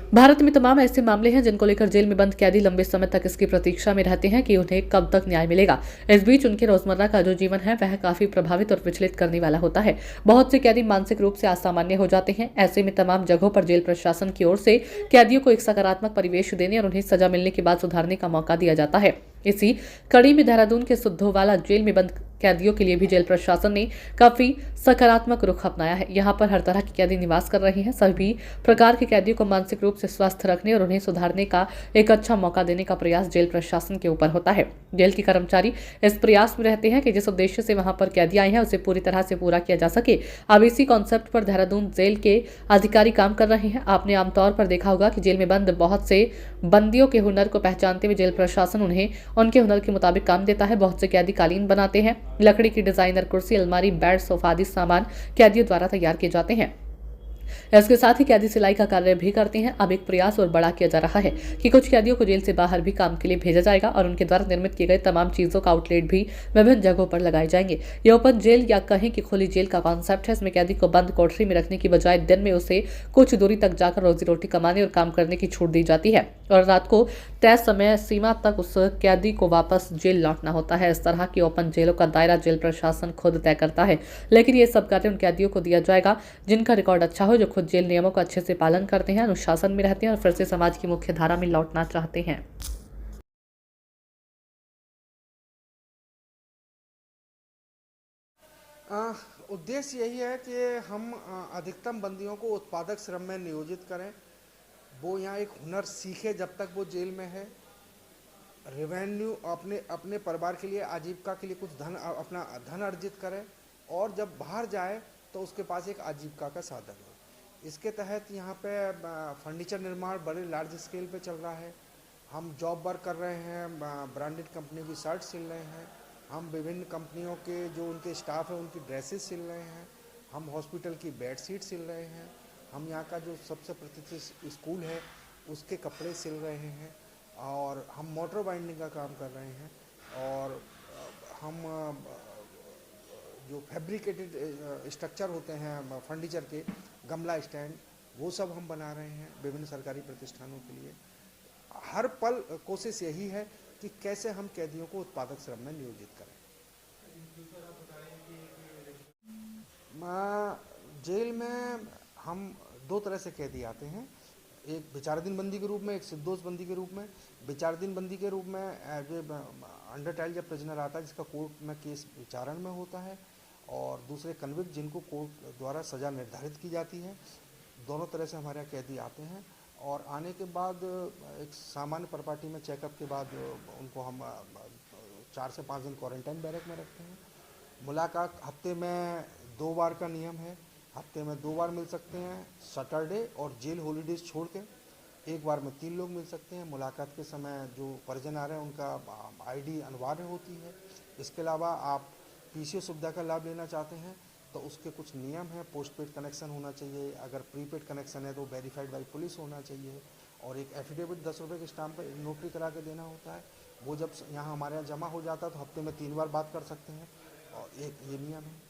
भारत में तमाम ऐसे मामले हैं जिनको लेकर जेल में बंद कैदी लंबे समय तक इसकी प्रतीक्षा में रहते हैं कि उन्हें कब तक न्याय मिलेगा। इस बीच उनके रोजमर्रा का जो जीवन है वह काफी प्रभावित और विचलित करने वाला होता है। बहुत से कैदी मानसिक रूप से असामान्य हो जाते हैं। ऐसे में तमाम जगहों पर जेल प्रशासन की ओर से कैदियों को एक सकारात्मक परिवेश देने और उन्हें सजा मिलने के बाद सुधारने का मौका दिया जाता है। इसी कड़ी में देहरादून के सिद्धोवाला जेल में बंद कैदियों के लिए भी जेल प्रशासन ने काफी सकारात्मक रुख अपनाया है। यहाँ पर हर तरह के कैदी निवास कर रहे हैं। सभी प्रकार के कैदियों को मानसिक रूप से स्वस्थ रखने और उन्हें सुधारने का एक अच्छा मौका देने का प्रयास जेल प्रशासन के ऊपर होता है। जेल के कर्मचारी इस प्रयास में रहते हैं कि जिस उद्देश्य से वहां पर कैदी आए हैं उसे पूरी तरह से पूरा किया जा सके। अब इसी कॉन्सेप्ट पर देहरादून जेल के अधिकारी काम कर रहे हैं। आपने आमतौर पर देखा होगा कि जेल में बंद बहुत से बंदियों के हुनर को पहचानते हुए जेल प्रशासन उन्हें उनके हुनर के मुताबिक काम देता है। बहुत से कैदी कालीन बनाते हैं। लकड़ी की डिजाइनर कुर्सी, अलमारी, बेड, सोफा आदि सामान कैदियों द्वारा तैयार किए जाते हैं। इसके साथ ही कैदी सिलाई का कार्य भी करते हैं। अब एक प्रयास और बड़ा किया जा रहा है कि कुछ कैदियों को जेल से बाहर भी काम के लिए भेजा जाएगा और उनके द्वारा निर्मित किए गए तमाम चीजों का आउटलेट भी विभिन्न जगहों पर लगाए जाएंगे। ये ओपन जेल या कहीं की खुली जेल का कॉन्सेप्ट है। इसमें कैदी को बंद कोठरी में रखने की बजाय दिन में उसे कुछ दूरी तक जाकर रोजी रोटी कमाने और काम करने की छूट दी जाती है और रात को तय समय सीमा तक उस कैदी को वापस जेल लौटना होता है। इस तरह की ओपन जेलों का दायरा जेल प्रशासन खुद तय करता है, लेकिन ये सब कार्य उन कैदियों को दिया जाएगा जिनका रिकॉर्ड अच्छा हो, जो खुद जेल नियमों का अच्छे से पालन करते हैं, अनुशासन में रहते हैं और फिर से समाज की मुख्य धारा में लौटना चाहते हैं। उद्देश्य यही है कि हम अधिकतम बंदियों को उत्पादक श्रम में नियोजित करें। वो यहाँ एक हुनर सीखे जब तक वो जेल में है। रेवेन्यू अपने अपने परिवार के लिए, आजीविका के लिए कुछ अपना धन अर्जित करें और जब बाहर जाए तो उसके पास एक आजीविका का साधन हो। इसके तहत यहाँ पे फर्नीचर निर्माण बड़े लार्ज स्केल पे चल रहा है। हम जॉब वर्क कर रहे हैं, ब्रांडेड कंपनी की शर्ट सिल रहे हैं, हम विभिन्न कंपनियों के जो उनके स्टाफ है उनकी ड्रेसेस सिल रहे हैं, हम हॉस्पिटल की बेड शीट सिल रहे हैं, हम यहाँ का जो सबसे प्रतिष्ठित स्कूल है उसके कपड़े सिल रहे हैं और हम मोटर बाइंडिंग का काम कर रहे हैं और हम जो फैब्रिकेटेड स्ट्रक्चर होते हैं फर्नीचर के, गमला स्टैंड, वो सब हम बना रहे हैं विभिन्न सरकारी प्रतिष्ठानों के लिए। हर पल कोशिश यही है कि कैसे हम कैदियों को उत्पादक श्रम में नियोजित करें। जेल में हम दो तरह से कैदी आते हैं, एक विचाराधीन बंदी के रूप में, एक निर्दोष बंदी के रूप में। विचाराधीन बंदी के रूप में अंडर ट्रायल जब प्रिजनर आता है जिसका कोर्ट में केस विचारण में होता है, और दूसरे कन्विक्ट जिनको कोर्ट द्वारा सज़ा निर्धारित की जाती है। दोनों तरह से हमारे यहाँ कैदी आते हैं और आने के बाद एक सामान्य परिपाटी में चेकअप के बाद उनको हम 4 से 5 दिन क्वारंटाइन बैरक में रखते हैं। मुलाकात हफ्ते में 2 बार का नियम है, हफ्ते में 2 बार मिल सकते हैं, सैटरडे और जेल हॉलीडेज छोड़ के। एक बार में 3 लोग मिल सकते हैं। मुलाकात के समय जो परिजन आ रहे हैं उनका आईडी अनिवार्य होती है। इसके अलावा आप पीसीओ सुविधा का लाभ लेना चाहते हैं तो उसके कुछ नियम हैं। पोस्टपेड कनेक्शन होना चाहिए, अगर प्रीपेड कनेक्शन है तो वेरीफाइड बाई पुलिस होना चाहिए, और एक एफिडेविट 10 रुपये के स्टाम्प पर नोटरी करा के देना होता है। वो जब यहाँ हमारे यहाँ जमा हो जाता है तो हफ्ते में 3 बार बात कर सकते हैं और एक ये नियम है।